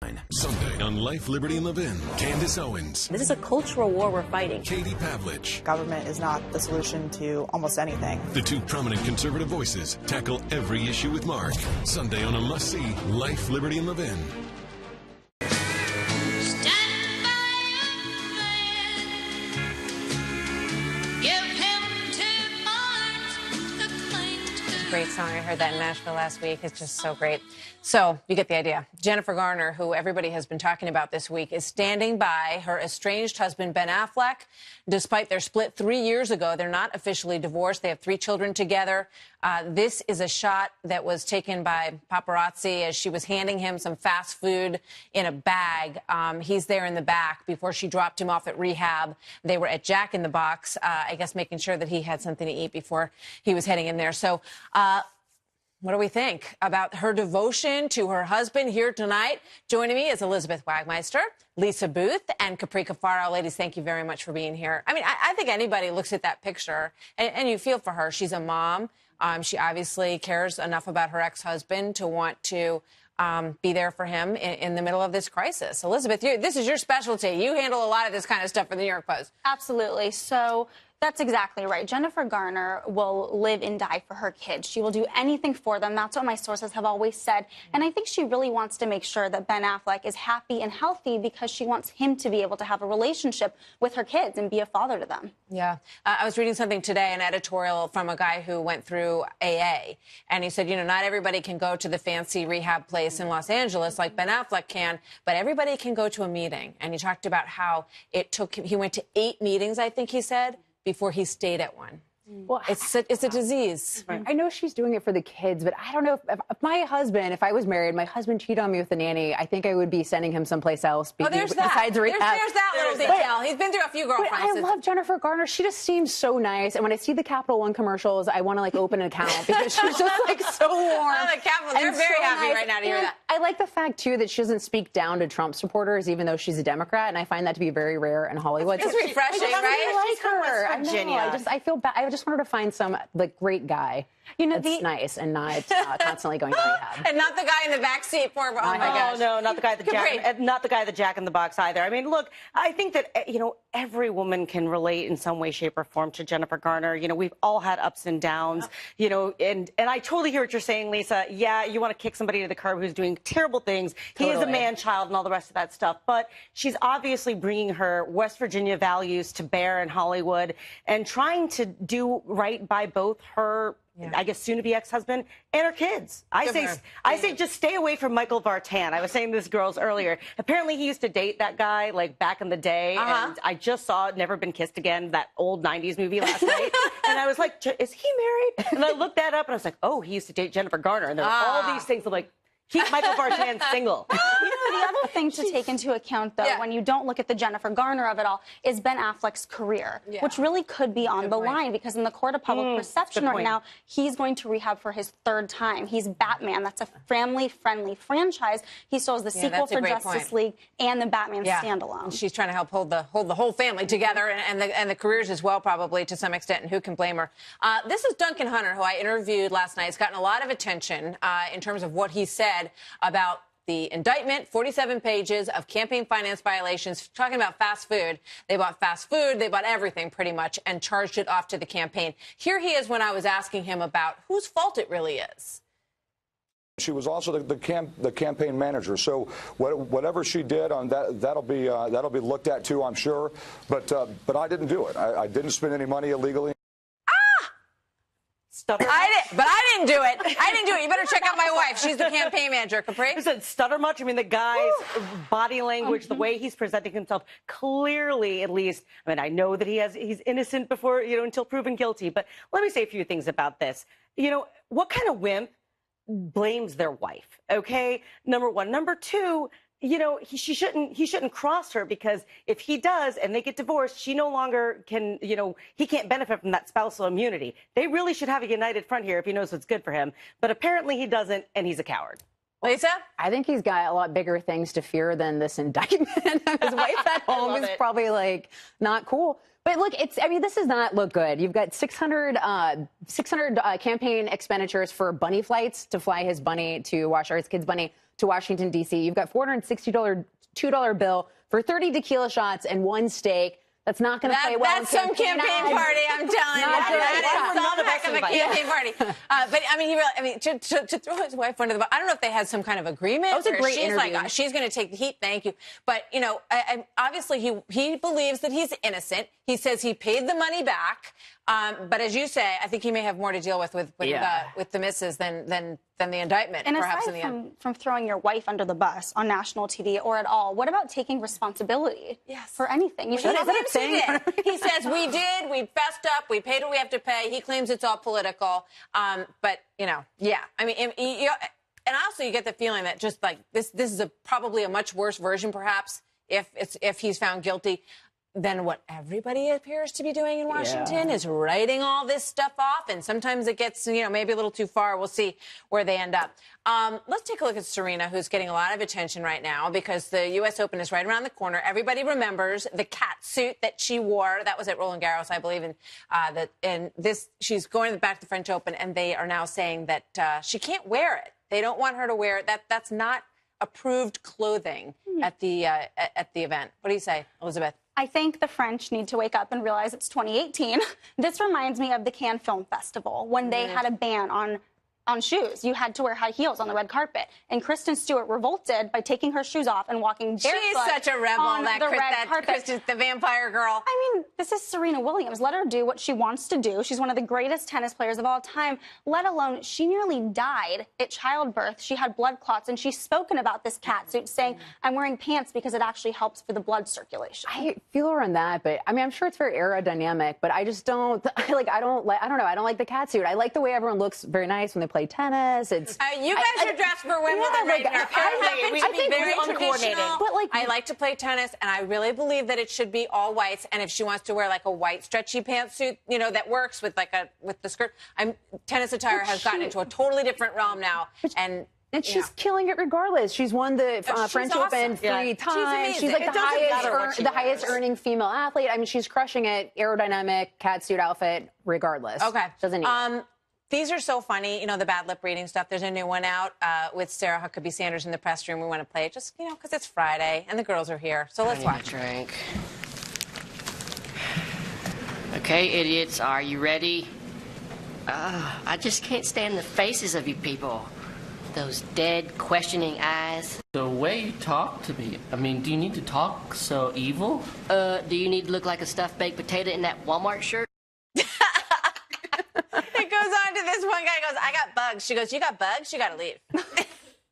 9. Sunday on Life, Liberty, and Levin. Candace Owens. This is a cultural war we're fighting. Katie Pavlich. Government is not the solution to almost anything. The two prominent conservative voices tackle every issue with Mark. Sunday on a must-see Life, Liberty, and Levin. Great song. I heard that in Nashville last week. It's just so great. So you get the idea. Jennifer Garner, who everybody has been talking about this week, is standing by her estranged husband, Ben Affleck. Despite their split 3 years ago, they're not officially divorced. They have 3 children together. This is a shot that was taken by paparazzi as she was handing him some fast food in a bag. He's there in the back before she dropped him off at rehab. They were at Jack in the Box, I guess making sure that he had something to eat before he was heading in there. So what do we think about her devotion to her husband here tonight? Joining me is Elizabeth Wagmeister, Lisa Booth, and Capri Cafaro. Ladies, thank you very much for being here. I mean, I think anybody looks at that picture and you feel for her. She's a mom. She obviously cares enough about her ex-husband to want to be there for him in the middle of this crisis. Elizabeth, this is your specialty. You handle a lot of this kind of stuff for the New York Post. Absolutely. So that's exactly right. Jennifer Garner will live and die for her kids. She will do anything for them. That's what my sources have always said. And I think she really wants to make sure that Ben Affleck is happy and healthy because she wants him to be able to have a relationship with her kids and be a father to them. Yeah. I was reading something today, an editorial from a guy who went through AA. And he said, you know, not everybody can go to the fancy rehab place in Los Angeles like Ben Affleck can, but everybody can go to a meeting. And he talked about how it took him, he went to 8 meetings, I think he said, before he stayed at one. Well, it's a disease. Right. I know she's doing it for the kids, but I don't know if my husband, if I was married, my husband cheated on me with a nanny, I think I would be sending him someplace else. There's that. Besides rehab. There's that little detail. He's been through a few girlfriends. I love Jennifer Garner. She just seems so nice. And when I see the Capital One commercials, I want to like open an account because she's just like so warm. They're very happy right now to hear that. I like the fact too that she doesn't speak down to Trump supporters, even though she's a Democrat, and I find that to be very rare in Hollywood. It's refreshing, right? I like her. I know. I feel bad. I just want her to find some like great guy. You know, that's nice and not constantly going to rehab. And not the guy in the back seat. Poor, oh my gosh. No, not the guy at the Jack in the Box either. I mean, look, I think that, you know, every woman can relate in some way, shape, or form to Jennifer Garner. You know, we've all had ups and downs, you know, and I totally hear what you're saying, Lisa. Yeah, you want to kick somebody to the curb who's doing terrible things. Totally. He is a man-child and all the rest of that stuff. But she's obviously bringing her West Virginia values to bear in Hollywood and trying to do right by both her, I guess, soon-to-be ex-husband and her kids. I say just stay away from Michael Vartan. I was saying this girls earlier. Apparently, he used to date that guy, like, back in the day. And I just saw Never Been Kissed Again, that old 90s movie last night. And I was like, is he married? And I looked that up, and I was like, oh, he used to date Jennifer Garner. And there were all these things. I'm like, keep Michael Vartan single. You know, the other thing to take into account, though, when you don't look at the Jennifer Garner of it all, is Ben Affleck's career, which really could be on the line because in the court of public perception right now, he's going to rehab for his 3rd time. He's Batman. That's a family-friendly franchise. He still has the sequel for Justice League and the Batman standalone. She's trying to help hold the whole family together and the careers as well, probably, to some extent, and who can blame her? This is Duncan Hunter, who I interviewed last night. He's gotten a lot of attention in terms of what he said about the indictment, 47 pages of campaign finance violations, talking about fast food. They bought fast food, they bought everything pretty much, and charged it off to the campaign. Here he is when I was asking him about whose fault it really is. She was also the campaign manager, so whatever she did on that'll be looked at too, I'm sure. But I didn't do it. I didn't spend any money illegally. But I didn't do it. I didn't do it. You better check out my wife. She's the campaign manager. Capri? You said stutter much? I mean, the guy's body language, the way he's presenting himself, clearly, at least, I mean, I know that he's innocent before, you know, until proven guilty. But let me say a few things about this. You know, what kind of wimp blames their wife? Okay, number one. Number two, you know, he shouldn't cross her because if he does and they get divorced, she no longer can, you know, he can't benefit from that spousal immunity. They really should have a united front here if he knows what's good for him. But apparently he doesn't, and he's a coward. Lisa? I think he's got a lot bigger things to fear than this indictment. His wife at home is probably like not cool. But look, this does not look good. You've got 600 campaign expenditures for bunny flights to fly his bunny to his kid's bunny to Washington, D.C. You've got $460 $2 bill for 30 tequila shots and 1 steak. That's not going to play well. That's some campaign party, I'm telling you. That is not a heck of a campaign party. But I mean, to throw his wife under the bus. I don't know if they had some kind of agreement. That was a great she's interview. Like, she's going to take the heat. Thank you. But obviously he believes that he's innocent. He says he paid the money back. But as you say, I think he may have more to deal with the missus than the indictment. And perhaps aside in the end. from throwing your wife under the bus on national TV or at all, what about taking responsibility for anything? You should have He says we did. We fessed up. We paid what we have to pay. He claims it's all political. But yeah. I mean, and also you get the feeling that just like this is probably a much worse version, perhaps, if he's found guilty, than what everybody appears to be doing in Washington is writing all this stuff off. And sometimes it gets, maybe a little too far. We'll see where they end up. Let's take a look at Serena, who's getting a lot of attention right now because the U.S. Open is right around the corner. Everybody remembers the cat suit that she wore. That was at Roland Garros, I believe. And she's going back to the French Open, and they are now saying that she can't wear it. They don't want her to wear it. That's not approved clothing at the event. What do you say, Elizabeth? I think the French need to wake up and realize it's 2018. This reminds me of the Cannes Film Festival when they had a ban on shoes. You had to wear high heels on the red carpet. And Kristen Stewart revolted by taking her shoes off and walking barefoot. She's such a rebel, on the red carpet. Kristen, the vampire girl. I mean, this is Serena Williams. Let her do what she wants to do. She's one of the greatest tennis players of all time, let alone she nearly died at childbirth. She had blood clots, and she's spoken about this catsuit, saying, I'm wearing pants because it actually helps for the blood circulation. I feel her on that, but I mean, I'm sure it's very aerodynamic, but I just don't, I don't like the catsuit. I like the way everyone looks very nice when they play tennis. It's you guys are dressed for Wimbledon right now. I think very traditional. But I like to play tennis, and I really believe that it should be all whites. And if she wants to wear like a white stretchy pantsuit, that works with with the skirt. Tennis attire has gotten into a totally different realm now, and she's killing it regardless. She's won the French Open 3 times. She's like the highest earning female athlete. I mean, she's crushing it. Aerodynamic catsuit outfit, regardless. Okay, doesn't need These are so funny, the bad lip reading stuff. There's a new one out with Sarah Huckabee Sanders in the press room. We want to play it just, because it's Friday and the girls are here. So let's watch. Drink. Okay, idiots, are you ready? I just can't stand the faces of you people. Those dead, questioning eyes. The way you talk to me, I mean, do you need to talk so evil? Do you need to look like a stuffed baked potato in that Walmart shirt? It goes on to this one guy goes, I got bugs. She goes, you got bugs? You got to leave.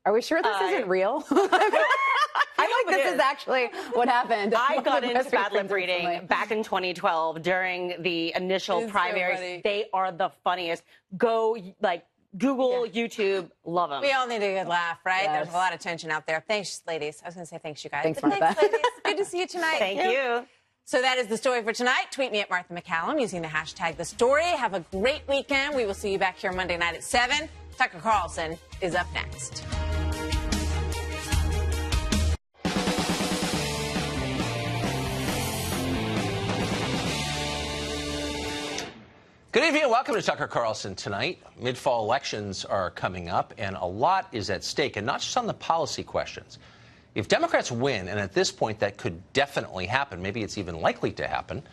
Are we sure this isn't real? I think this is actually what happened. I got into bad lip reading back in 2012 during the initial primaries. So they are the funniest. Go, Google, YouTube, love them. We all need a good laugh, right? Yes. There's a lot of tension out there. Thanks, ladies. I was going to say thanks, you guys. Thanks, Thanks, Martha. ladies. Good to see you tonight. Thank you. So that is the story for tonight. Tweet me at Martha McCallum using the hashtag #TheStory. Have a great weekend. We will see you back here Monday night at 7. Tucker Carlson is up next. Good evening and welcome to Tucker Carlson tonight. Mid-fall elections are coming up and a lot is at stake, and not just on the policy questions. If Democrats win, and at this point that could definitely happen, maybe it's even likely to happen,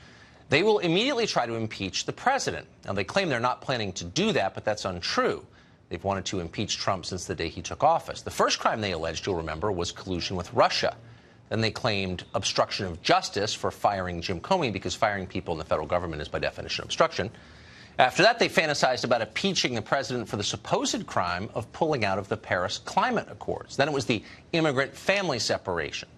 they will immediately try to impeach the president. Now, they claim they're not planning to do that, but that's untrue. They've wanted to impeach Trump since the day he took office. The first crime they alleged, you'll remember, was collusion with Russia. Then they claimed obstruction of justice for firing Jim Comey, because firing people in the federal government is by definition obstruction. After that, they fantasized about impeaching the president for the supposed crime of pulling out of the Paris Climate Accords. Then it was the immigrant family separation.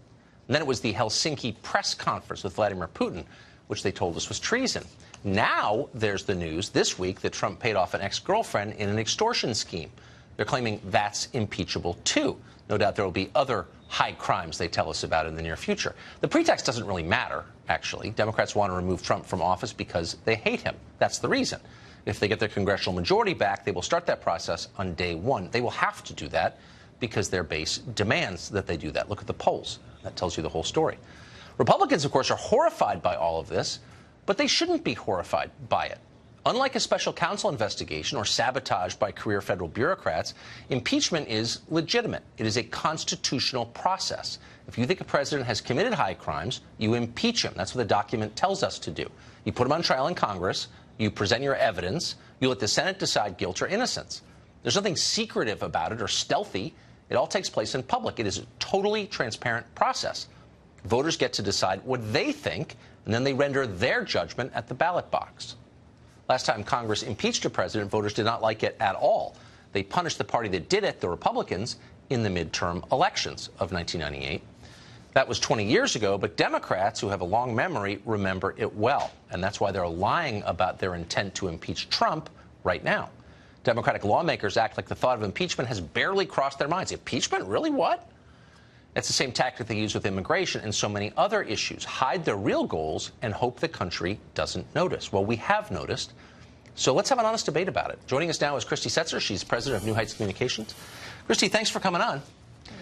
And then it was the Helsinki press conference with Vladimir Putin, which they told us was treason. Now there's the news this week that Trump paid off an ex-girlfriend in an extortion scheme. They're claiming that's impeachable, too. No doubt there will be other high crimes they tell us about in the near future. The pretext doesn't really matter, actually. Democrats want to remove Trump from office because they hate him. That's the reason. If they get their congressional majority back, they will start that process on day one. They will have to do that because their base demands that they do that. Look at the polls. That tells you the whole story. Republicans, of course, are horrified by all of this. but they shouldn't be horrified by it. Unlike a special counsel investigation or sabotage by career federal bureaucrats, impeachment is legitimate. It is a constitutional process. If you think a president has committed high crimes, you impeach him. That's what the document tells us to do. You put him on trial in Congress, you present your evidence, you let the Senate decide guilt or innocence. There's nothing secretive about it or stealthy. It all takes place in public. It is a totally transparent process. Voters get to decide what they think, and then they render their judgment at the ballot box. Last time Congress impeached a president, voters did not like it at all. They punished the party that did it, the Republicans, in the midterm elections of 1998. That was 20 years ago, but Democrats, who have a long memory, remember it well. And that's why they're lying about their intent to impeach Trump right now. Democratic lawmakers act like the thought of impeachment has barely crossed their minds. Impeachment? Really? What? It's the same tactic they use with immigration and so many other issues. Hide their real goals and hope the country doesn't notice. Well, we have noticed. So let's have an honest debate about it. Joining us now is Christy Setzer. She's president of New Heights Communications. Christy, thanks for coming on.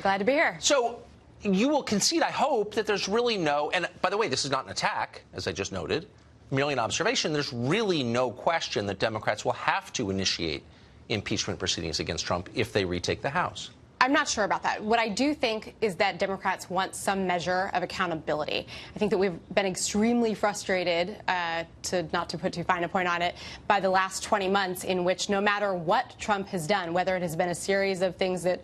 Glad to be here. So you will concede, I hope, that there's really no, and by the way, this is not an attack, as I just noted, merely an observation. There's really no question that Democrats will have to initiate impeachment proceedings against Trump if they retake the House. I'm not sure about that. What I do think is that Democrats want some measure of accountability. I think that we've been extremely frustrated, not to put too fine a point on it, by the last 20 months in which no matter what Trump has done, whether it has been a series of things that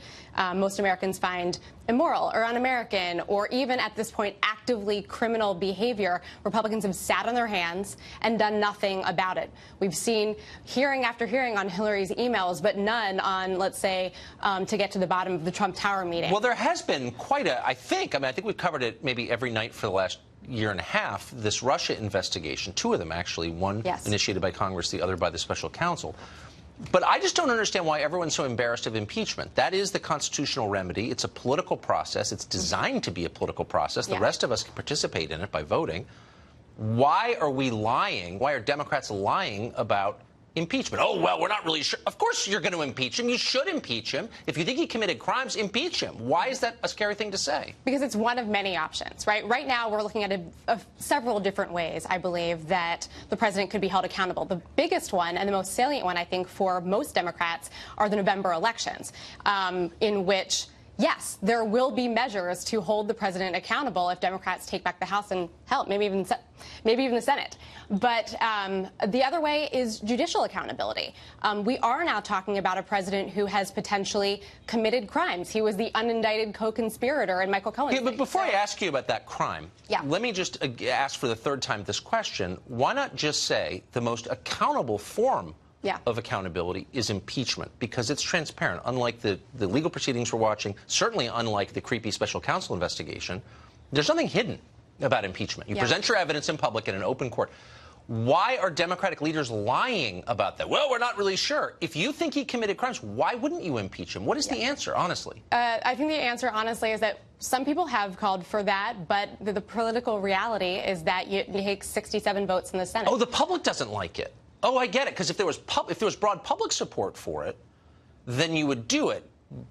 most Americans find immoral or un-American, or even at this point actively criminal behavior, Republicans have sat on their hands and done nothing about it. We've seen hearing after hearing on Hillary's emails, but none on, let's say, to get to the bottom of the Trump Tower meeting. Well, there has been quite a, I think we've covered it maybe every night for the last year and a half, this Russia investigation, two of them actually, one initiated by Congress, the other by the special counsel. But I just don't understand why everyone's so embarrassed of impeachment. That is the constitutional remedy. It's a political process. It's designed to be a political process. The rest of us can participate in it by voting. Why are we lying? Why are Democrats lying about impeachment? Oh, well, we're not really sure. Of course you're going to impeach him. You should impeach him. If you think he committed crimes, impeach him. Why is that a scary thing to say? Because it's one of many options, right? Right now, we're looking at several different ways, I believe, that the president could be held accountable. The biggest one and the most salient one, I think, for most Democrats are the November elections, in which, yes, there will be measures to hold the president accountable if Democrats take back the House and, hell, maybe even the Senate. But the other way is judicial accountability. We are now talking about a president who has potentially committed crimes. He was the unindicted co-conspirator in Michael Cohen's case. But before I ask you about that crime, let me just ask for the third time this question. Why not just say the most accountable form of accountability is impeachment, because it's transparent, unlike the legal proceedings we're watching, certainly unlike the creepy special counsel investigation. There's nothing hidden about impeachment. You present your evidence in public in an open court. Why are Democratic leaders lying about that? Well, we're not really sure. If you think he committed crimes, why wouldn't you impeach him? What is the answer, honestly? I think the answer, honestly, is that some people have called for that, but the political reality is that you take 67 votes in the Senate. Oh, the public doesn't like it. Oh, I get it, because if there was broad public support for it, then you would do it.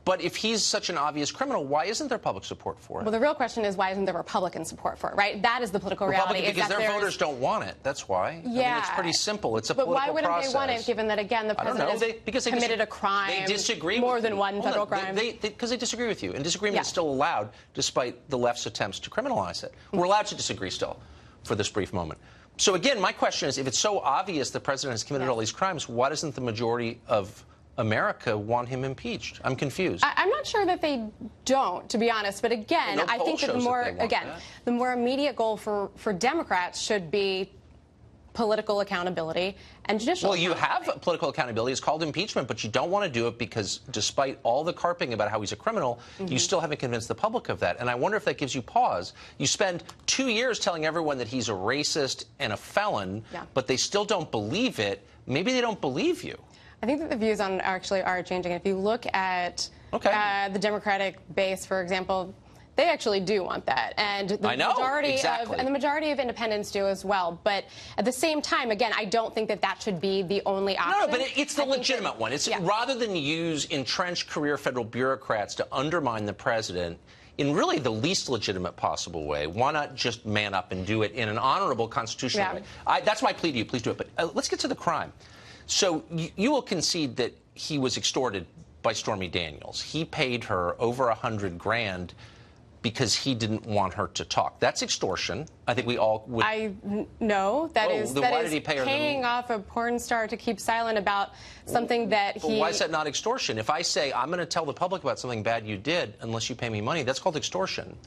But if he's such an obvious criminal, why isn't there public support for it? Well, the real question is, why isn't there Republican support for it, right? That is the political reality. Because their voters don't want it. That's why. Yeah. I mean, it's pretty simple. It's a political process. But why wouldn't they want it, given that, again, the president has committed a crime, they disagree more than one federal crime? Because they disagree with you. And disagreement is still allowed, despite the left's attempts to criminalize it. We're allowed to disagree still for this brief moment. So, again, my question is, if it's so obvious the president has committed all these crimes, why doesn't the majority of America want him impeached? I'm confused. I'm not sure that they don't, to be honest. But again, I think that the more immediate goal for Democrats should be political accountability and judicial accountability. Well, you have political accountability. It's called impeachment, but you don't want to do it because despite all the carping about how he's a criminal, you still haven't convinced the public of that. And I wonder if that gives you pause. You spend 2 years telling everyone that he's a racist and a felon, but they still don't believe it. Maybe they don't believe you. I think that the views on actually are changing. If you look at the Democratic base, for example, they actually do want that, and the majority of independents do as well. But at the same time, again, I don't think that that should be the only option. No, but it's the legitimate one. It's rather than use entrenched career federal bureaucrats to undermine the president. in really the least legitimate possible way, why not just man up and do it in an honorable constitutional way? That's my plea to you. Please do it. But let's get to the crime. So you will concede that he was extorted by Stormy Daniels. He paid her over $100,000 because he didn't want her to talk. That's extortion. I think we all would. No, that is why did he pay her paying off a porn star to keep silent about something that he. Why is that not extortion? If I say I'm going to tell the public about something bad you did unless you pay me money, that's called extortion.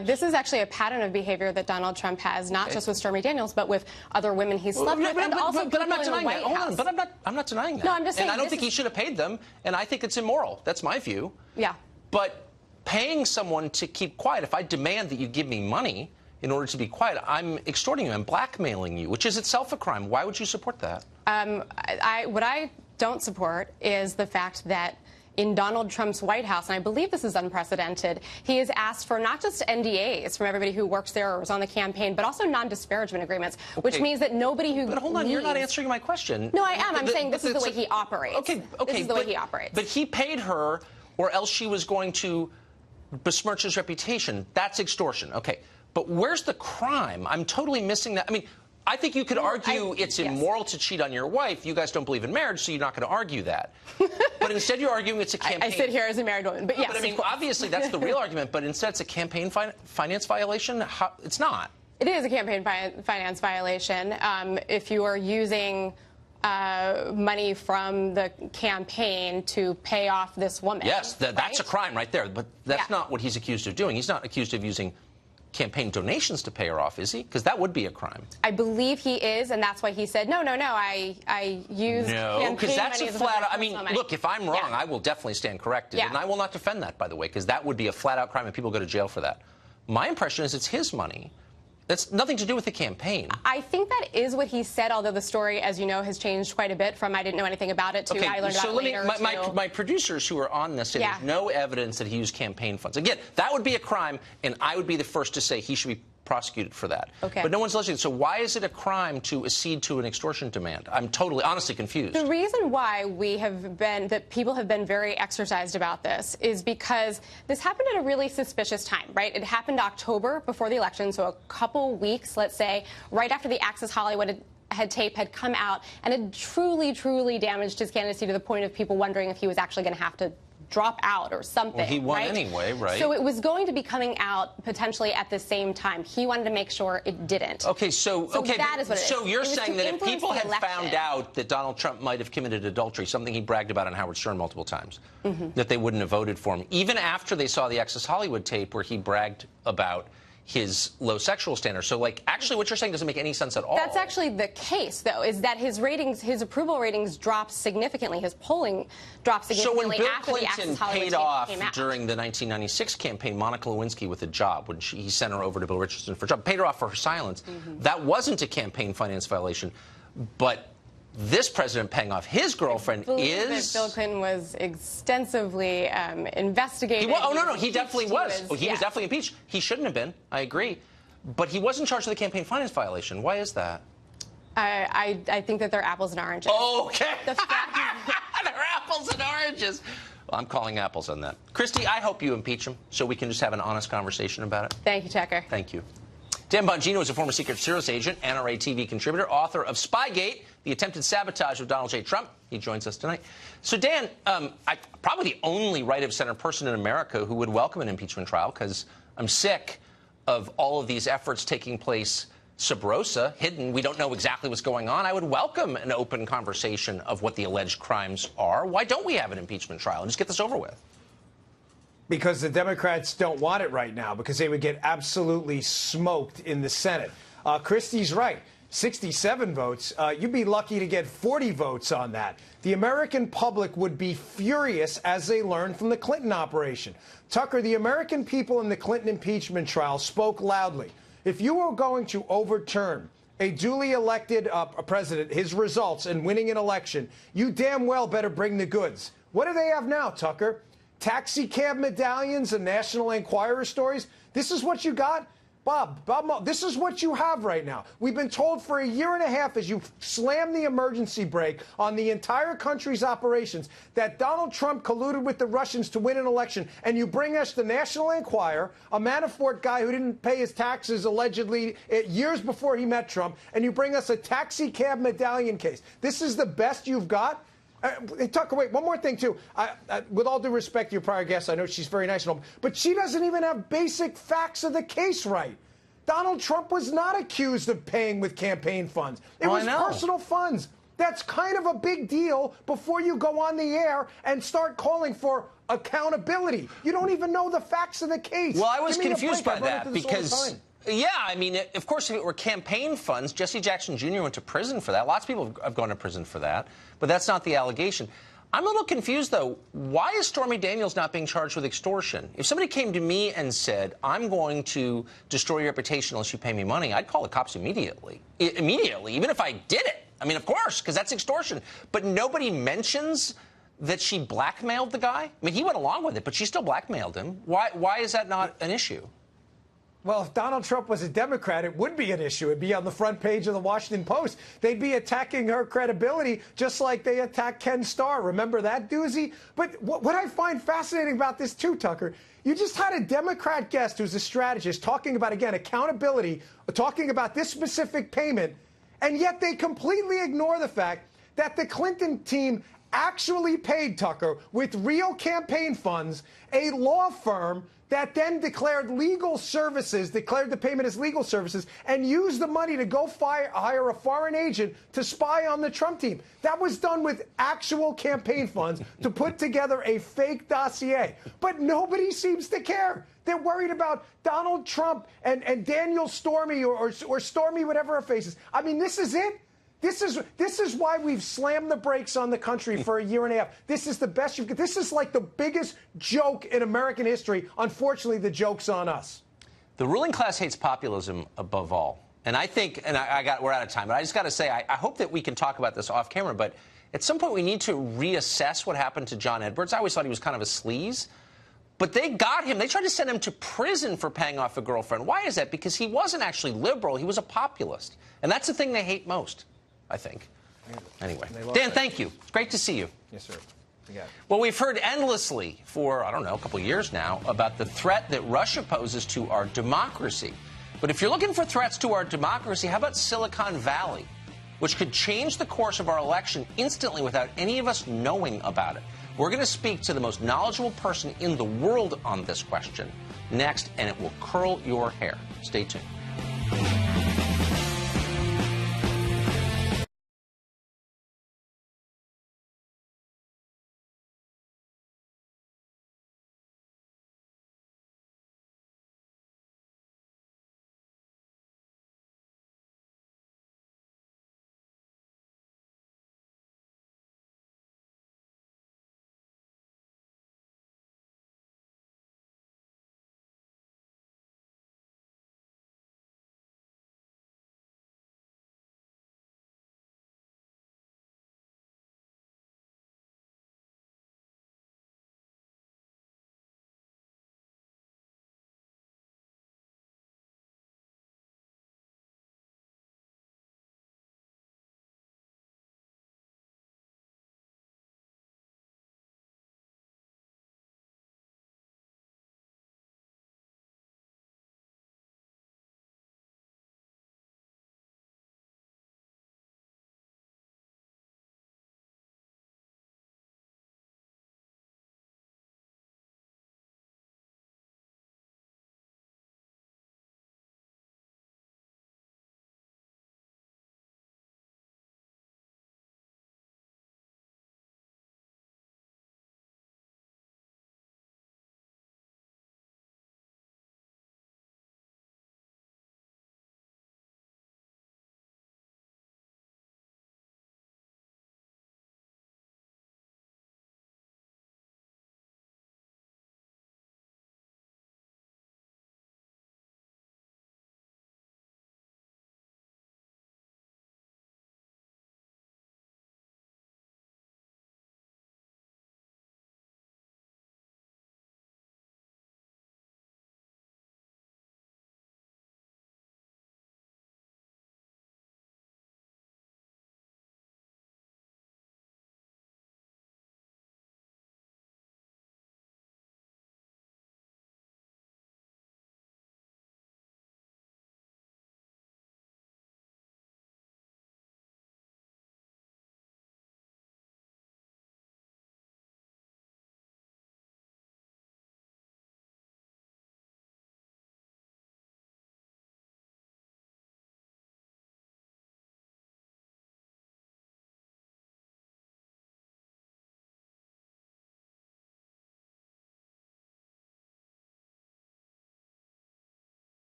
This is actually a pattern of behavior that Donald Trump has, not just with Stormy Daniels, but with other women he's slept with, and also but I'm not people in the denying that. White Hold on, House. but I'm not denying that. No, I'm just saying. And I don't think he should have paid them, and I think it's immoral. That's my view. Yeah. But paying someone to keep quiet, if I demand that you give me money in order to be quiet, I'm extorting you, I'm blackmailing you, which is itself a crime. Why would you support that? What I don't support is the fact that in Donald Trump's White House, and I believe this is unprecedented, he has asked for not just NDAs from everybody who works there or was on the campaign, but also non-disparagement agreements, which means that nobody who But hold on, you're not answering my question. No, I am. I'm saying this is the way he operates. Okay, This is the way he operates. But he paid her, or else she was going to besmirch his reputation. That's extortion. Okay. But where's the crime? I'm totally missing that. I mean, I think you could argue it's immoral to cheat on your wife. You guys don't believe in marriage, so you're not going to argue that. But instead you're arguing it's a campaign. I sit here as a married woman, but yes. But I mean, obviously that's the real argument, but instead it's a campaign finance violation? It's not. It is a campaign finance violation. If you are using money from the campaign to pay off this woman. Yes, that's a crime right there. But that's not what he's accused of doing. He's not accused of using campaign donations to pay her off, is he? Because that would be a crime. I believe he is, and that's why he said, no, I use No, because that's a flat-out, I mean, money. look, if I'm wrong, I will definitely stand corrected. And I will not defend that, by the way, because that would be a flat-out crime and people go to jail for that. My impression is it's his money. That's nothing to do with the campaign. I think that is what he said, although the story, as you know, has changed quite a bit from I didn't know anything about it to I learned about it later. My producers who are on this say there's no evidence that he used campaign funds. Again, that would be a crime, and I would be the first to say he should be prosecuted for that. Okay. But no one's listening. So why is it a crime to accede to an extortion demand? I'm totally, honestly confused. The reason why that people have been very exercised about this is because this happened at a really suspicious time, right? It happened October before the election, so a couple weeks, let's say, right after the Access Hollywood tape had come out and had truly, truly damaged his candidacy to the point of people wondering if he was actually going to have to drop out or something. Well, he won right? anyway, right? So it was going to be coming out potentially at the same time. He wanted to make sure it didn't. Okay, so that is what it is. So you're saying that if people had election. found out that Donald Trump might have committed adultery, something he bragged about on Howard Stern multiple times, that they wouldn't have voted for him, even after they saw the Access Hollywood tape where he bragged about his low sexual standards. So, like, actually what you're saying doesn't make any sense at all. That's actually the case, though, is that his ratings, his approval ratings dropped significantly. His polling dropped significantly after the Access Hollywood tape came out. So when Bill Clinton paid off during the 1996 campaign Monica Lewinsky with a job, when he sent her over to Bill Richardson for a job, paid her off for her silence, that wasn't a campaign finance violation. But this president paying off his girlfriend is... Bill Clinton was extensively investigated. He definitely was. He was definitely impeached. He shouldn't have been. I agree. But he wasn't charged with a campaign finance violation. Why is that? I think that they're apples and oranges. Okay. They're apples and oranges. Well, I'm calling apples on that. Christy, I hope you impeach him so we can just have an honest conversation about it. Thank you, Tucker. Thank you. Dan Bongino is a former Secret Service agent, NRA TV contributor, author of Spygate, The Attempted Sabotage of Donald J. Trump. He joins us tonight. So, Dan, I'm probably the only right-of-center person in America who would welcome an impeachment trial because I'm sick of all of these efforts taking place sub rosa, hidden. We don't know exactly what's going on. I would welcome an open conversation of what the alleged crimes are. Why don't we have an impeachment trial and just get this over with? Because the Democrats don't want it right now, because they would get absolutely smoked in the Senate. Christie's right. 67 votes. You'd be lucky to get 40 votes on that. The American public would be furious as they learned from the Clinton operation. Tucker, the American people in the Clinton impeachment trial spoke loudly. If you were going to overturn a duly elected president, his results in winning an election, you damn well better bring the goods. What do they have now, Tucker? Taxi cab medallions and National Enquirer stories? This is what you got? Bob, this is what you have right now. We've been told for a year and a half as you slam the emergency brake on the entire country's operations that Donald Trump colluded with the Russians to win an election, and you bring us the National Enquirer, a Manafort guy who didn't pay his taxes allegedly years before he met Trump, and you bring us a taxi cab medallion case. This is the best you've got? Tucker, wait, one more thing, too. With all due respect to your prior guest, I know she's very nice and all, but she doesn't even have basic facts of the case right. Donald Trump was not accused of paying with campaign funds. It was personal funds. That's kind of a big deal before you go on the air and start calling for accountability. You don't even know the facts of the case. Well, I was confused by that because... Yeah, I mean, of course, if it were campaign funds, Jesse Jackson Jr. went to prison for that. Lots of people have gone to prison for that, but that's not the allegation. I'm a little confused, though. Why is Stormy Daniels not being charged with extortion? If somebody came to me and said, I'm going to destroy your reputation unless you pay me money, I'd call the cops immediately. Even if I did it. I mean, of course, because that's extortion. But nobody mentions that she blackmailed the guy. I mean, he went along with it, but she still blackmailed him. Why is that not an issue? Well, if Donald Trump was a Democrat, it would be an issue. It'd be on the front page of the Washington Post. They'd be attacking her credibility just like they attacked Ken Starr. Remember that doozy? But what I find fascinating about this, too, Tucker, you just had a Democrat guest who's a strategist talking about, again, accountability, talking about this specific payment, and yet they completely ignore the fact that the Clinton team actually paid Tucker with real campaign funds, a law firm that then declared the payment as legal services, and used the money to go hire a foreign agent to spy on the Trump team. That was done with actual campaign funds to put together a fake dossier. But nobody seems to care. They're worried about Donald Trump and Daniel Stormy or Stormy, whatever her face is. I mean, this is it. This is why we've slammed the brakes on the country for a year and a half. This is the best you could. This is like the biggest joke in American history. Unfortunately, the joke's on us. The ruling class hates populism above all. And I think, and we're out of time, but I just got to say, I hope that we can talk about this off camera, but at some point we need to reassess what happened to John Edwards. I always thought he was kind of a sleaze. But they got him. They tried to send him to prison for paying off a girlfriend. Why is that? Because he wasn't actually liberal. He was a populist. And that's the thing they hate most, I think. Anyway, Dan, thank you. It's great to see you. Yes, sir. Well, we've heard endlessly for, I don't know, a couple of years now about the threat that Russia poses to our democracy. But if you're looking for threats to our democracy, how about Silicon Valley, which could change the course of our election instantly without any of us knowing about it? We're going to speak to the most knowledgeable person in the world on this question next, and it will curl your hair. Stay tuned.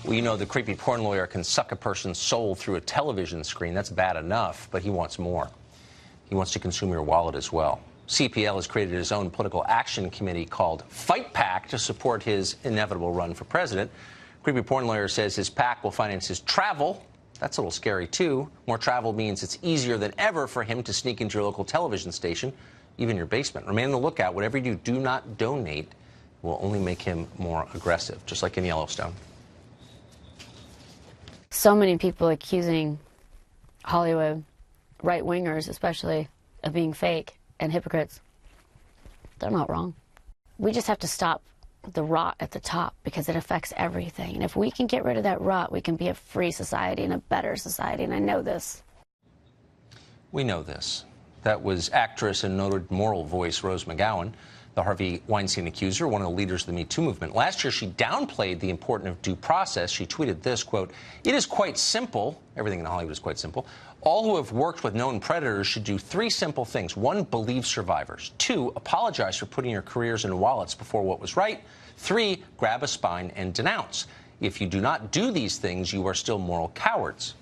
Well, you know, the creepy porn lawyer can suck a person's soul through a television screen. That's bad enough, but he wants more. He wants to consume your wallet as well. CPL has created his own political action committee called Fight PAC to support his inevitable run for president. Creepy porn lawyer says his PAC will finance his travel. That's a little scary, too. More travel means it's easier than ever for him to sneak into your local television station, even your basement. Remain on the lookout. Whatever you do not donate will only make him more aggressive, just like in Yellowstone. So many people accusing Hollywood, right-wingers especially, of being fake and hypocrites. They're not wrong. We just have to stop the rot at the top because it affects everything. And if we can get rid of that rot, we can be a free society and a better society, and I know this. We know this. That was actress and noted moral voice Rose McGowan, the Harvey Weinstein accuser, one of the leaders of the Me Too movement. Last year, she downplayed the importance of due process. She tweeted this, quote, "It is quite simple. Everything in Hollywood is quite simple. All who have worked with known predators should do 3 simple things. 1, believe survivors. 2, apologize for putting your careers in wallets before what was right. 3, grab a spine and denounce. If you do not do these things, you are still moral cowards."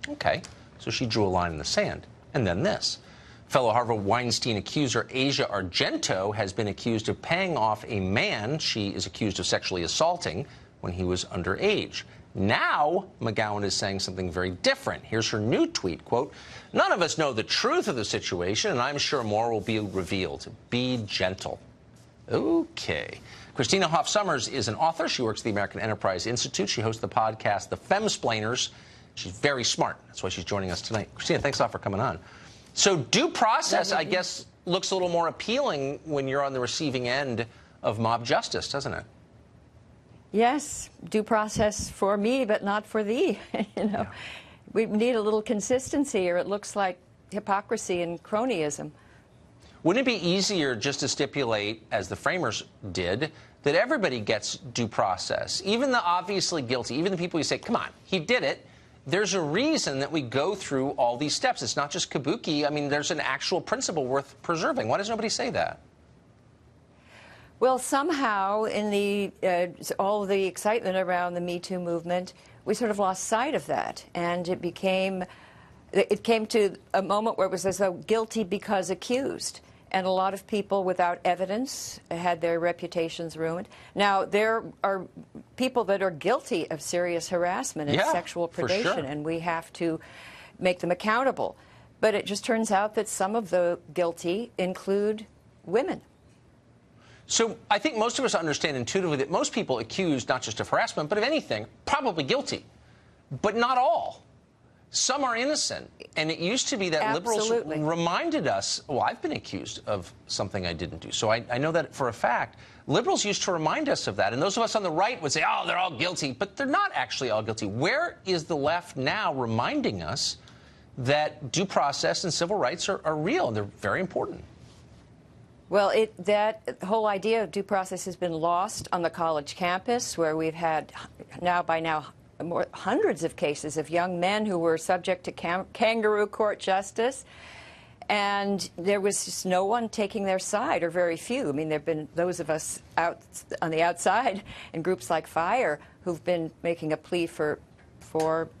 Okay, so she drew a line in the sand. And then this. Fellow Harvey Weinstein accuser Asia Argento has been accused of paying off a man she is accused of sexually assaulting when he was underage. Now, McGowan is saying something very different. Here's her new tweet, quote, "None of us know the truth of the situation, and I'm sure more will be revealed. Be gentle." Okay. Christina Hoff Sommers is an author. She works at the American Enterprise Institute. She hosts the podcast, The Femsplainers. She's very smart. That's why she's joining us tonight. Christina, thanks a lot for coming on. So due process, I guess, looks a little more appealing when you're on the receiving end of mob justice, doesn't it? Yes, due process for me, but not for thee. We need a little consistency, or it looks like hypocrisy and cronyism. Wouldn't it be easier just to stipulate, as the framers did, that everybody gets due process, even the obviously guilty, even the people who say, come on, he did it? There's a reason that we go through all these steps. It's not just kabuki. I mean, there's an actual principle worth preserving. Why does nobody say that? Well, somehow, in the all the excitement around the Me Too movement, we sort of lost sight of that, and it came to a moment where it was as though guilty because accused. And a lot of people without evidence had their reputations ruined. Now, there are people that are guilty of serious harassment and sexual predation, for sure. and we have to make them accountable. But it just turns out that some of the guilty include women. So I think most of us understand intuitively that most people accused not just of harassment, but of anything, probably guilty. But not all. Some are innocent, and it used to be that liberals reminded us, well, I've been accused of something I didn't do. So I know that for a fact. Liberals used to remind us of that, and those of us on the right would say, oh, they're all guilty, but they're not actually all guilty. Where is the left now reminding us that due process and civil rights are real, and they're very important? Well, that whole idea of due process has been lost on the college campus, where we've had by now hundreds of cases of young men who were subject to kangaroo court justice, and there was just no one taking their side, or very few. I mean, there have been those of us out on the outside in groups like FIRE who've been making a plea for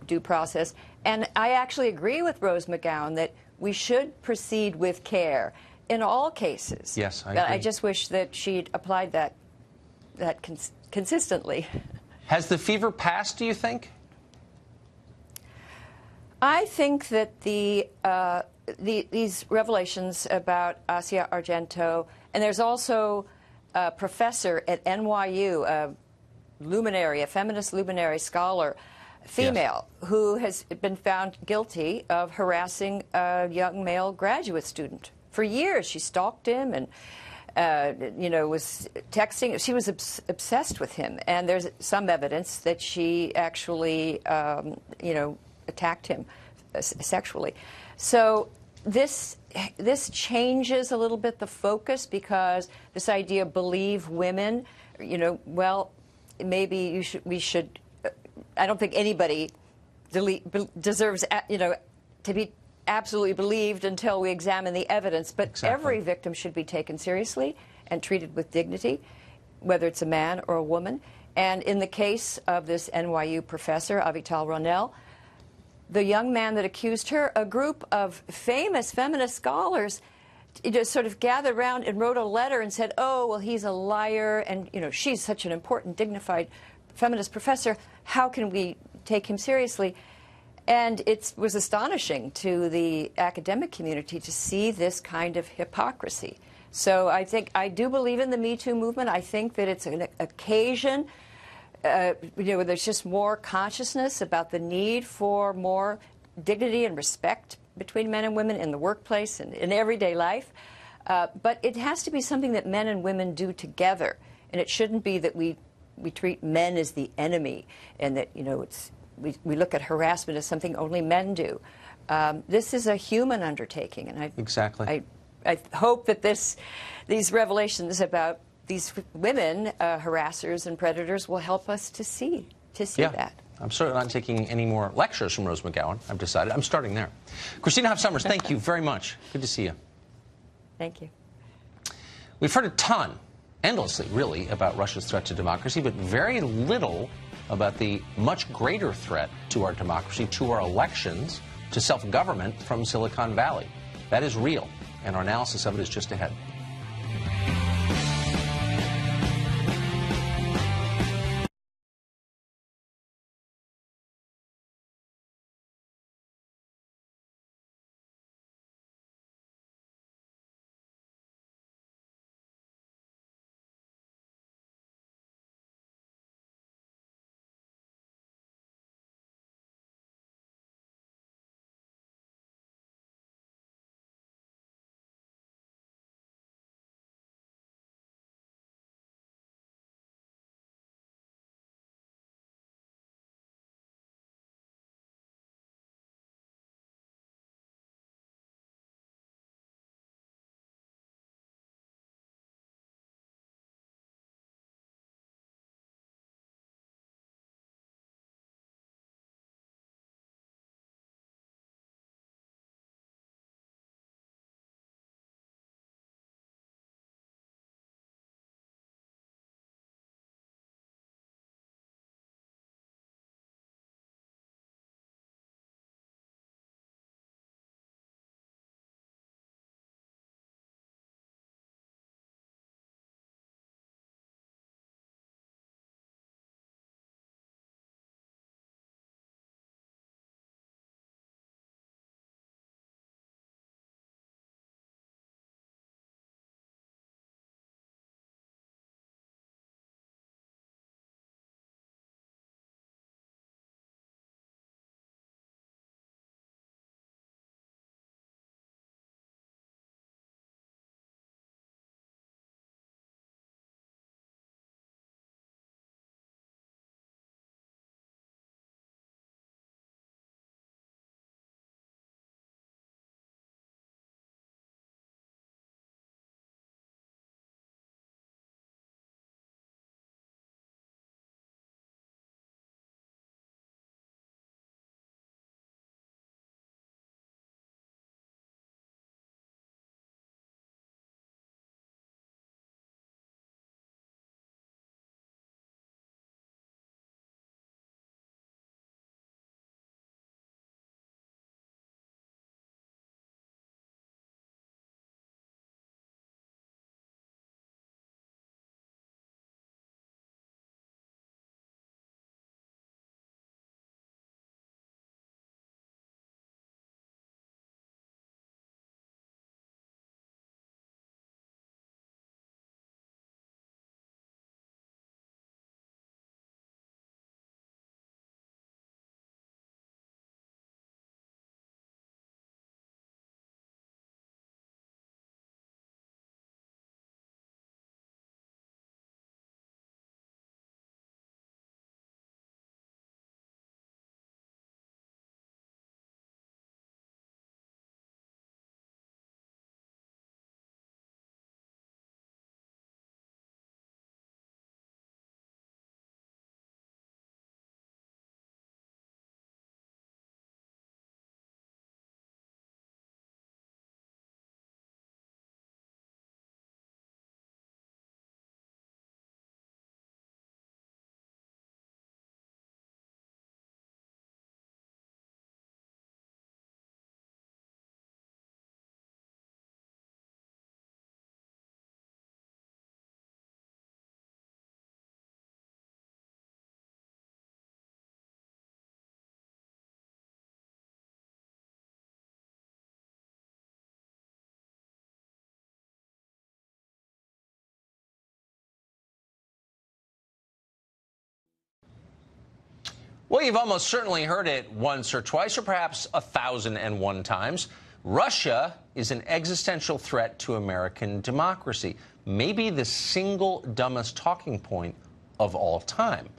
due process. And I actually agree with Rose McGowan that we should proceed with care in all cases. Yes, I agree. I just wish that she'd applied that consistently. Has the fever passed, do you think? I think that these revelations about Asia Argento, and there's also a professor at NYU, a luminary, a feminist luminary scholar, female, who has been found guilty of harassing a young male graduate student. For years, she stalked him and was texting. She was obsessed with him, and there's some evidence that she actually, attacked him sexually. So this changes a little bit the focus, because this idea of believe women, well, maybe we should. I don't think anybody deserves, to be absolutely believed until we examine the evidence. But every victim should be taken seriously and treated with dignity, whether it's a man or a woman. And in the case of this NYU professor, Avital Ronell, the young man that accused her, a group of famous feminist scholars just sort of gathered around and wrote a letter and said, oh, well, he's a liar, and, you know, she's such an important, dignified feminist professor. How can we take him seriously? And it was astonishing to the academic community to see this kind of hypocrisy. So I do believe in the Me Too movement. I think that it's an occasion, where there's just more consciousness about the need for more dignity and respect between men and women in the workplace and in everyday life. But it has to be something that men and women do together. And it shouldn't be that we treat men as the enemy and that, we look at harassment as something only men do. This is a human undertaking. And I hope that these revelations about these women, harassers and predators, will help us to see that. I'm certainly not taking any more lectures from Rose McGowan. I've decided. I'm starting there. Christina Hoff Sommers, thank you very much. Good to see you. Thank you. We've heard a ton, endlessly really, about Russia's threat to democracy, but very little about the much greater threat to our democracy, to our elections, to self-government from Silicon Valley. That is real, and our analysis of it is just ahead. Well, you've almost certainly heard it once or twice, or perhaps 1,001 times. Russia is an existential threat to American democracy, maybe the single dumbest talking point of all time.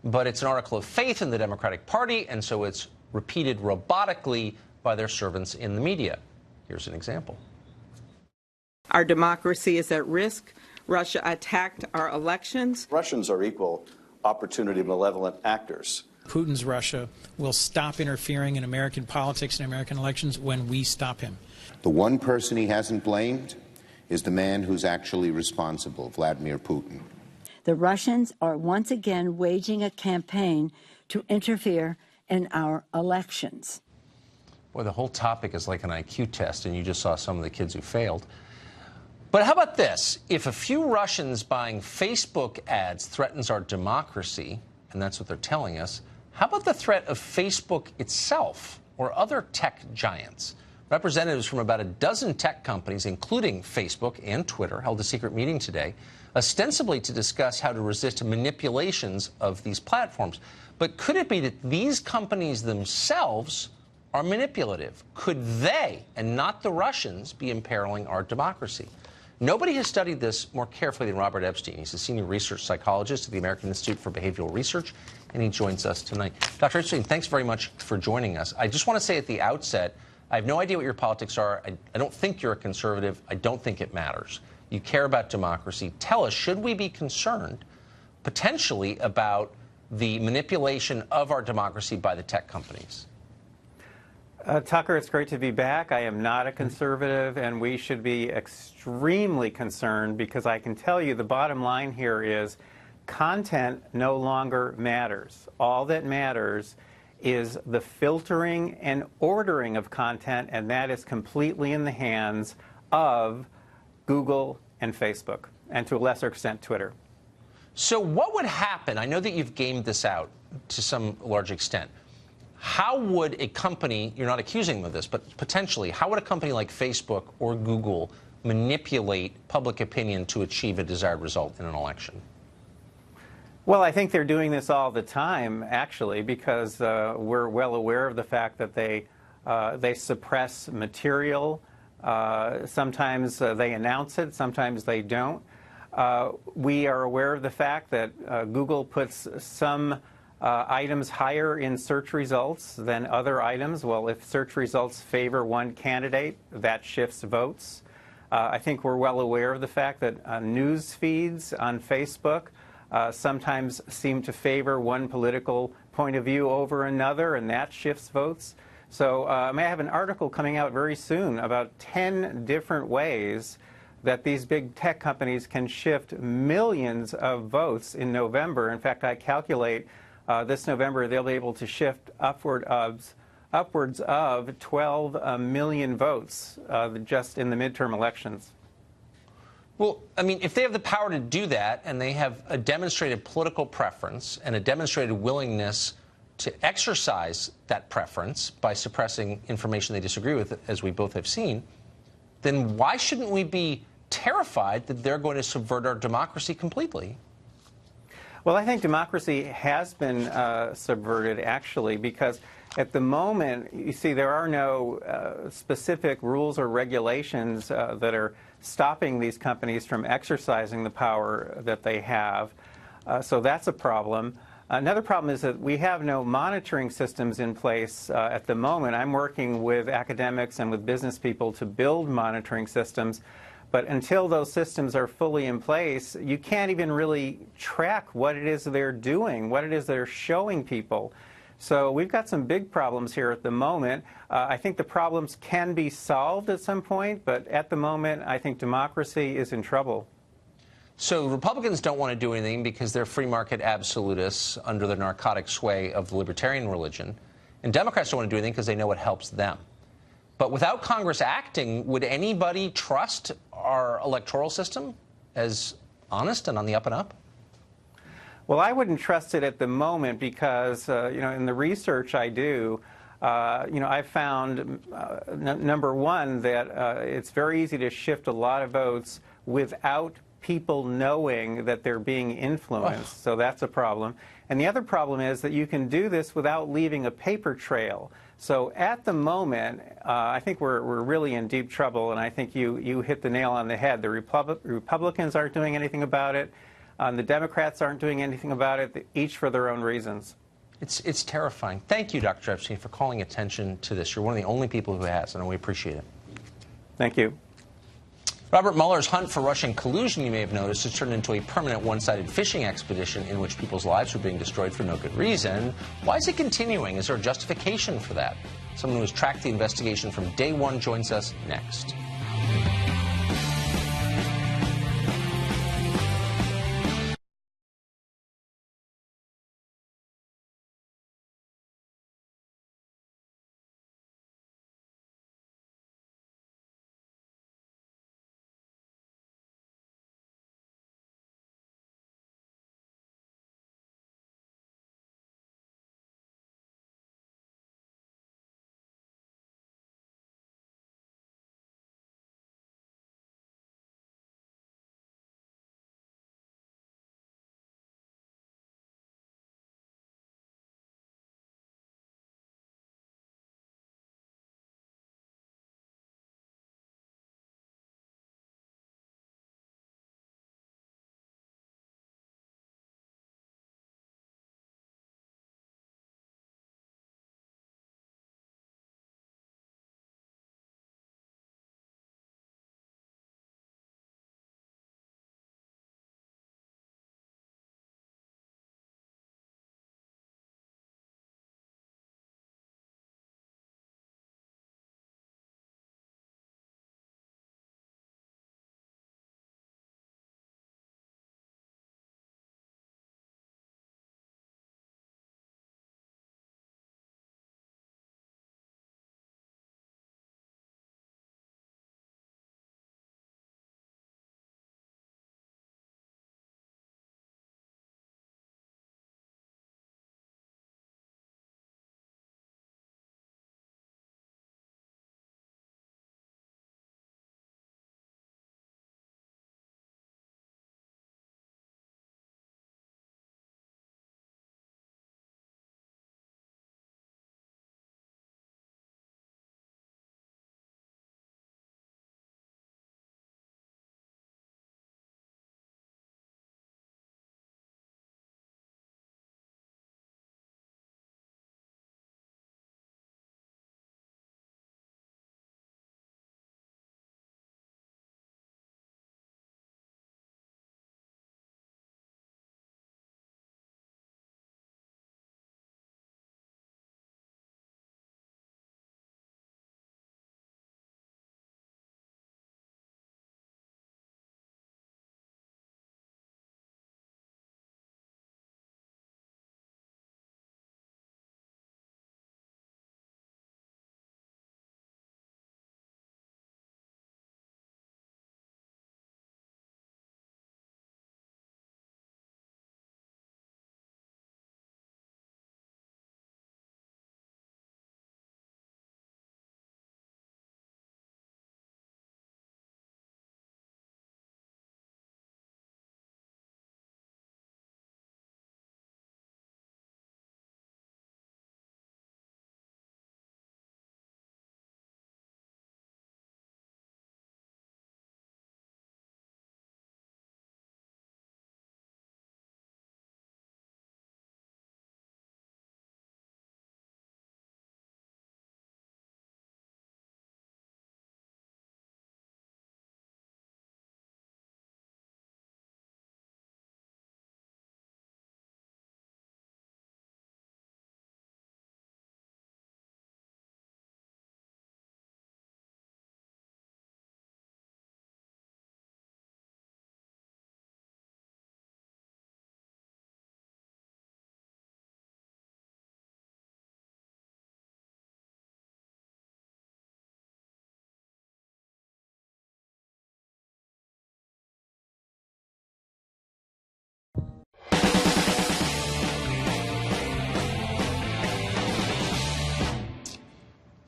But it's an article of faith in the Democratic Party, and so it's repeated robotically by their servants in the media. Here's an example. Our democracy is at risk. Russia attacked our elections. Russians are equal opportunity malevolent actors. Putin's Russia will stop interfering in American politics and American elections when we stop him. The one person he hasn't blamed is the man who's actually responsible, Vladimir Putin. The Russians are once again waging a campaign to interfere in our elections. Boy, the whole topic is like an IQ test, and you just saw some of the kids who failed. But how about this? If a few Russians buying Facebook ads threatens our democracy, and that's what they're telling us, how about the threat of Facebook itself or other tech giants? Representatives from about a dozen tech companies, including Facebook and Twitter, held a secret meeting today, ostensibly to discuss how to resist manipulations of these platforms. But could it be that these companies themselves are manipulative? Could they, and not the Russians, be imperiling our democracy? Nobody has studied this more carefully than Robert Epstein. He's a senior research psychologist at the American Institute for Behavioral Research, and he joins us tonight. Dr. Epstein, thanks very much for joining us. I just want to say at the outset, I have no idea what your politics are. I don't think you're a conservative. I don't think it matters. You care about democracy. Tell us, should we be concerned potentially about the manipulation of our democracy by the tech companies? Tucker, it's great to be back. I am not a conservative, and we should be extremely concerned because I can tell you the bottom line here is content no longer matters. All that matters is the filtering and ordering of content, and that is completely in the hands of Google and Facebook, and to a lesser extent, Twitter. So what would happen? I know that you've gamed this out to some large extent. How would a company, you're not accusing them of this, but potentially, how would a company like Facebook or Google manipulate public opinion to achieve a desired result in an election? Well, I think they're doing this all the time, actually, because we're well aware of the fact that they suppress material. Sometimes they announce it, sometimes they don't. We are aware of the fact that Google puts some items higher in search results than other items. Well, if search results favor one candidate, that shifts votes. I think we're well aware of the fact that news feeds on Facebook sometimes seem to favor one political point of view over another, and that shifts votes. So I have an article coming out very soon about 10 different ways that these big tech companies can shift millions of votes in November. In fact, I calculate this November they'll be able to shift upwards of 12 million votes just in the midterm elections. Well, I mean, if they have the power to do that, and they have a demonstrated political preference and a demonstrated willingness to exercise that preference by suppressing information they disagree with, as we both have seen, then why shouldn't we be terrified that they're going to subvert our democracy completely? Well, I think democracy has been subverted, actually, because at the moment, you see, there are no specific rules or regulations that are stopping these companies from exercising the power that they have. So that's a problem. Another problem is that we have no monitoring systems in place at the moment. I'm working with academics and with business people to build monitoring systems. But until those systems are fully in place, you can't even really track what it is they're doing, what it is they're showing people. So we've got some big problems here at the moment. I think the problems can be solved at some point, but at the moment, I think democracy is in trouble. So Republicans don't want to do anything because they're free market absolutists under the narcotic sway of the libertarian religion. And Democrats don't want to do anything because they know it helps them. But without Congress acting, would anybody trust our electoral system as honest and on the up and up? Well, I wouldn't trust it at the moment because, in the research I do, I've found, number one, that it's very easy to shift a lot of votes without people knowing that they're being influenced. So that's a problem. And the other problem is that you can do this without leaving a paper trail. So at the moment, I think we're really in deep trouble, and I think you hit the nail on the head. The Republicans aren't doing anything about it. The Democrats aren't doing anything about it, each for their own reasons. It's terrifying. Thank you, Dr. Epstein, for calling attention to this. You're one of the only people who has, and we appreciate it. Thank you. Robert Mueller's hunt for Russian collusion, you may have noticed, has turned into a permanent one-sided fishing expedition in which people's lives are being destroyed for no good reason. Why is it continuing? Is there a justification for that? Someone who has tracked the investigation from day one joins us next.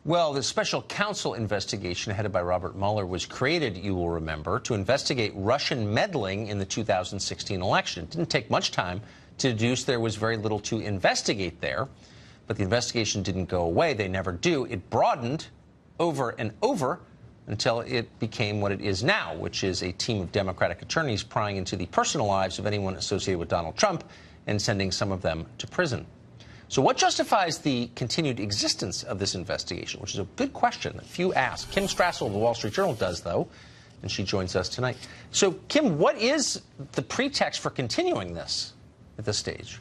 Well, the special counsel investigation headed by Robert Mueller was created, you will remember, to investigate Russian meddling in the 2016 election. It didn't take much time to deduce there was very little to investigate there, but the investigation didn't go away. They never do. It broadened over and over until it became what it is now, which is a team of Democratic attorneys prying into the personal lives of anyone associated with Donald Trump and sending some of them to prison. So what justifies the continued existence of this investigation, which is a good question that few ask. Kim Strassel of the Wall Street Journal does, though, and she joins us tonight. So, Kim, what is the pretext for continuing this at this stage?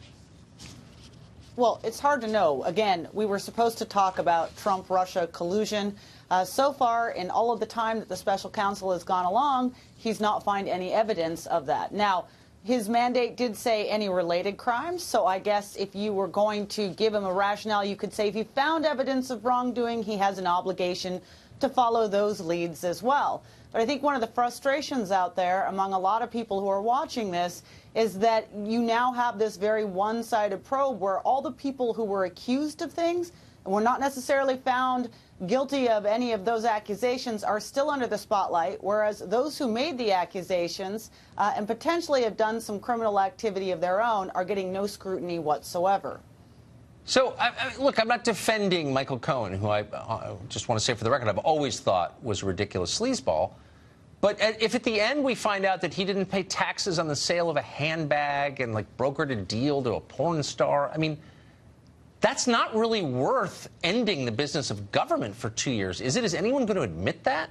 Well, it's hard to know. Again, we were supposed to talk about Trump-Russia collusion. So far, in all of the time that the special counsel has gone along, he's not found any evidence of that. Now, his mandate did say any related crimes, so I guess if you were going to give him a rationale, you could say if he found evidence of wrongdoing, he has an obligation to follow those leads as well. But I think one of the frustrations out there among a lot of people who are watching this is that you now have this very one-sided probe where all the people who were accused of things and were not necessarily found guilty of any of those accusations are still under the spotlight, whereas those who made the accusations and potentially have done some criminal activity of their own are getting no scrutiny whatsoever. So, look, I'm not defending Michael Cohen, who I just want to say for the record I've always thought was a ridiculous sleazeball. But if at the end we find out that he didn't pay taxes on the sale of a handbag and, like, brokered a deal to a porn star, I mean, that's not really worth ending the business of government for 2 years, is it? Is anyone going to admit that?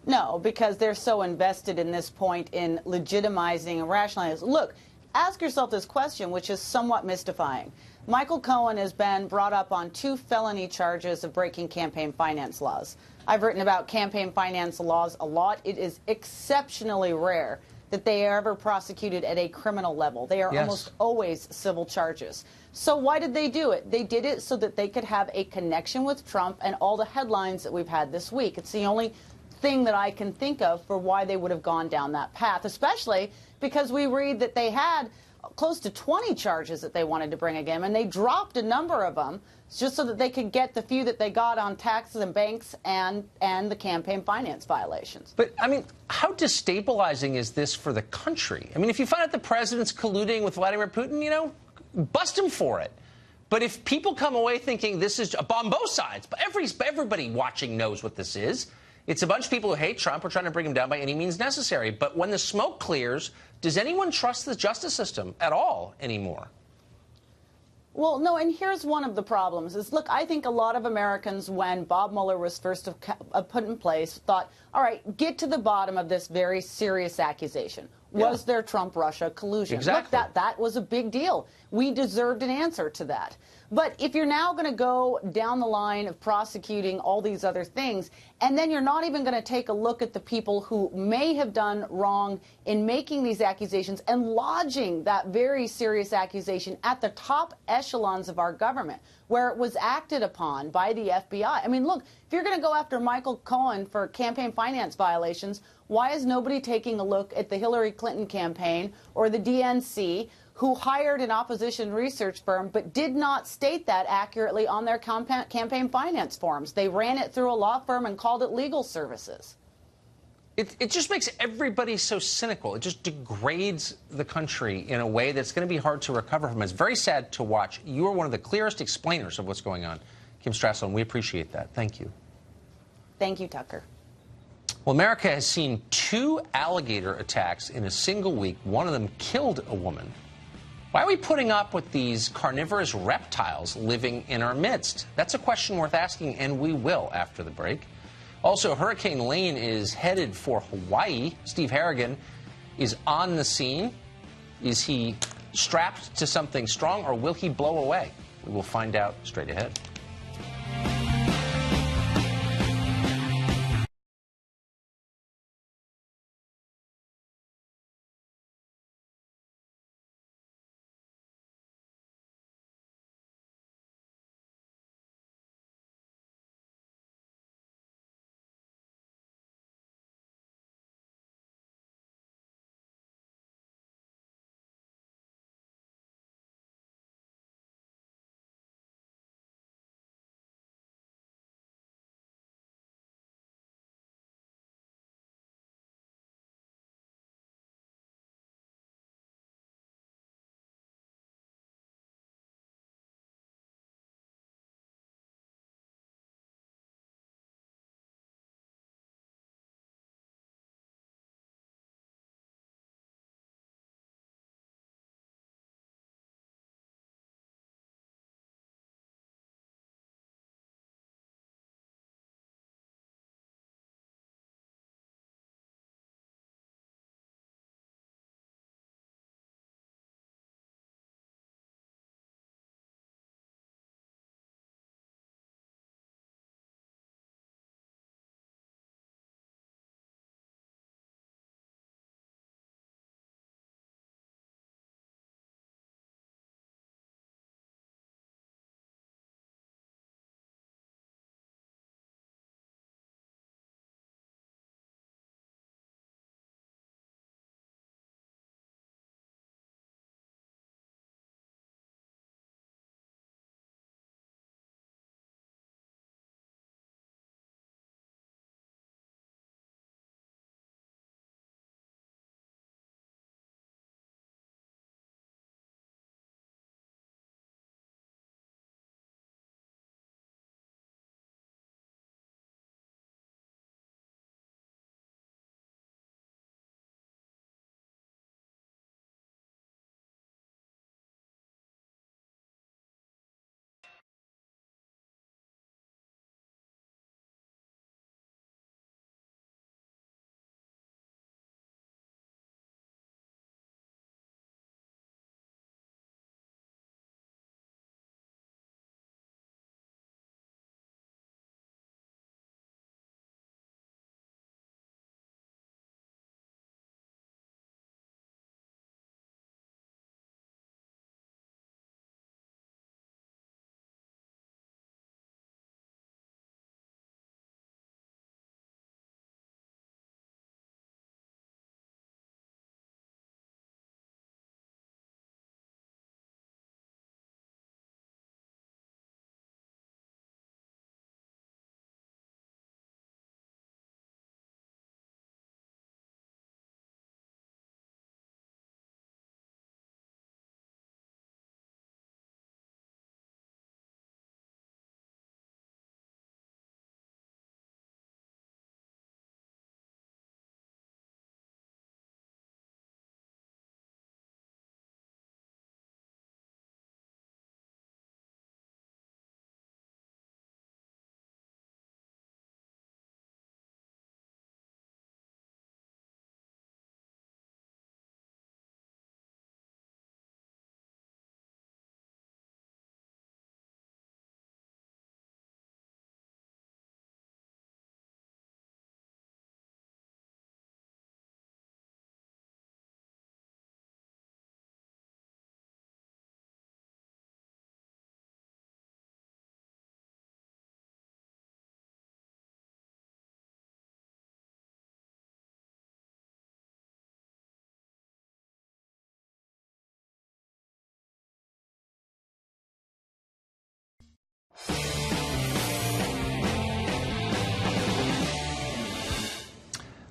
No, because they're so invested in this point in legitimizing and rationalizing. Look, ask yourself this question, which is somewhat mystifying. Michael Cohen has been brought up on 2 felony charges of breaking campaign finance laws. I've written about campaign finance laws a lot. It is exceptionally rare that they are ever prosecuted at a criminal level. They are almost always civil charges. So why did they do it? They did it so that they could have a connection with Trump and all the headlines that we've had this week. It's the only thing that I can think of for why they would have gone down that path, especially because we read that they had close to 20 charges that they wanted to bring again, and they dropped a number of them just so that they could get the few that they got on taxes and banks and the campaign finance violations. But, I mean, how destabilizing is this for the country? I mean, if you find out the president's colluding with Vladimir Putin, you know, bust him for it. But if people come away thinking this is on both sides, but everybody watching knows what this is. It's a bunch of people who hate Trump. We're trying to bring him down by any means necessary. But when the smoke clears, does anyone trust the justice system at all anymore? Well, no, and here's one of the problems is, look, I think a lot of Americans, when Bob Mueller was first put in place, thought, all right, get to the bottom of this very serious accusation. Was there Trump-Russia collusion? Exactly. Look, that was a big deal. We deserved an answer to that. But if you're now going to go down the line of prosecuting all these other things, and then you're not even going to take a look at the people who may have done wrong in making these accusations and lodging that very serious accusation at the top echelons of our government, where it was acted upon by the FBI. I mean, look, if you're going to go after Michael Cohen for campaign finance violations, why is nobody taking a look at the Hillary Clinton campaign or the DNC, who hired an opposition research firm but did not state that accurately on their campaign finance forms? They ran it through a law firm and called it legal services. It just makes everybody so cynical. It just degrades the country in a way that's going to be hard to recover from. It's very sad to watch. You are one of the clearest explainers of what's going on, Kim Strassel, and we appreciate that. Thank you. Thank you, Tucker. Well, America has seen 2 alligator attacks in a single week. One of them killed a woman. Why are we putting up with these carnivorous reptiles living in our midst? That's a question worth asking, and we will after the break. Also, Hurricane Lane is headed for Hawaii. Steve Harrigan is on the scene. Is he strapped to something strong, or will he blow away? We will find out straight ahead.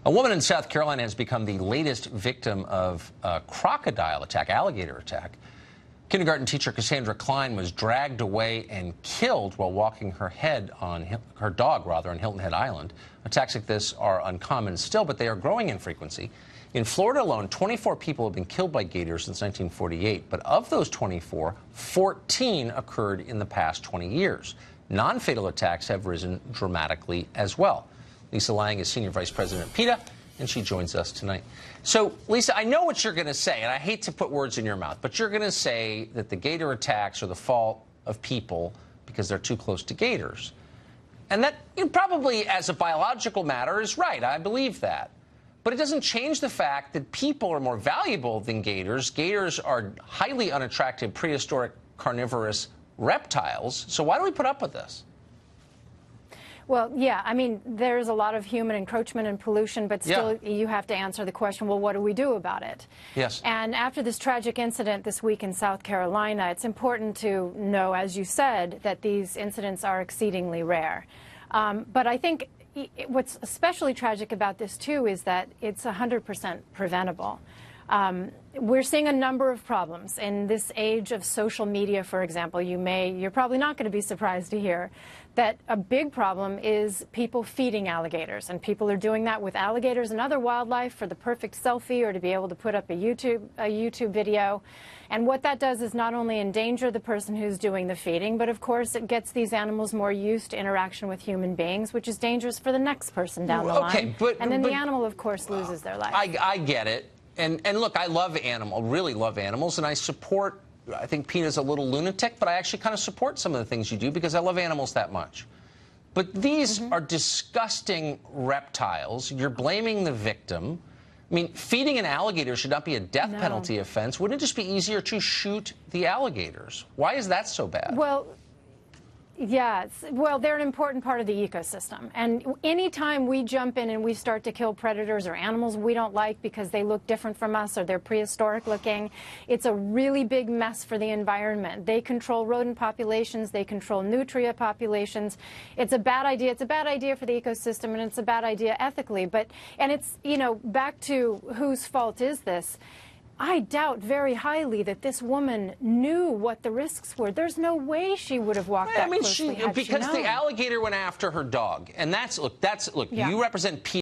A woman in South Carolina has become the latest victim of a crocodile attack, alligator attack. Kindergarten teacher Cassandra Klein was dragged away and killed while walking her dog on Hilton Head Island. Attacks like this are uncommon still, but they are growing in frequency. In Florida alone, 24 people have been killed by gators since 1948, but of those 24, 14 occurred in the past 20 years. Non-fatal attacks have risen dramatically as well. Lisa Lang is Senior Vice President at PETA, and she joins us tonight. So, Lisa, I know what you're going to say, and I hate to put words in your mouth, but you're going to say that the gator attacks are the fault of people because they're too close to gators. And that probably, as a biological matter, is right. I believe that. But it doesn't change the fact that people are more valuable than gators. Gators are highly unattractive prehistoric carnivorous reptiles. So why do we put up with this? Well, yeah, I mean, there's a lot of human encroachment and pollution, but still you have to answer the question, well, what do we do about it? Yes. And after this tragic incident this week in South Carolina, it's important to know, as you said, that these incidents are exceedingly rare. But I think what's especially tragic about this, too, is that it's 100% preventable. We're seeing a number of problems in this age of social media, for example. You're probably not going to be surprised to hear that a big problem is people feeding alligators, and people are doing that with alligators and other wildlife for the perfect selfie or to be able to put up a YouTube video. And what that does is not only endanger the person who's doing the feeding, but of course it gets these animals more used to interaction with human beings, which is dangerous for the next person down the line. And then the animal, of course, loses their life. I get it. And look, I really love animals, and I support, I think PETA's a little lunatic, but I actually kind of support some of the things you do because I love animals that much. But these are disgusting reptiles. You're blaming the victim. I mean, feeding an alligator should not be a death penalty offense. Wouldn't it just be easier to shoot the alligators? Why is that so bad? Well, yeah, well, they're an important part of the ecosystem. And anytime we jump in and we start to kill predators or animals we don't like because they look different from us or they're prehistoric looking, it's a really big mess for the environment. They control rodent populations. They control nutria populations. It's a bad idea. It's a bad idea for the ecosystem, and it's a bad idea ethically. And it's, back to whose fault is this? I doubt very highly that this woman knew what the risks were. There's no way she would have walked that closely had she known. Because the alligator went after her dog. And look, you represent PETA.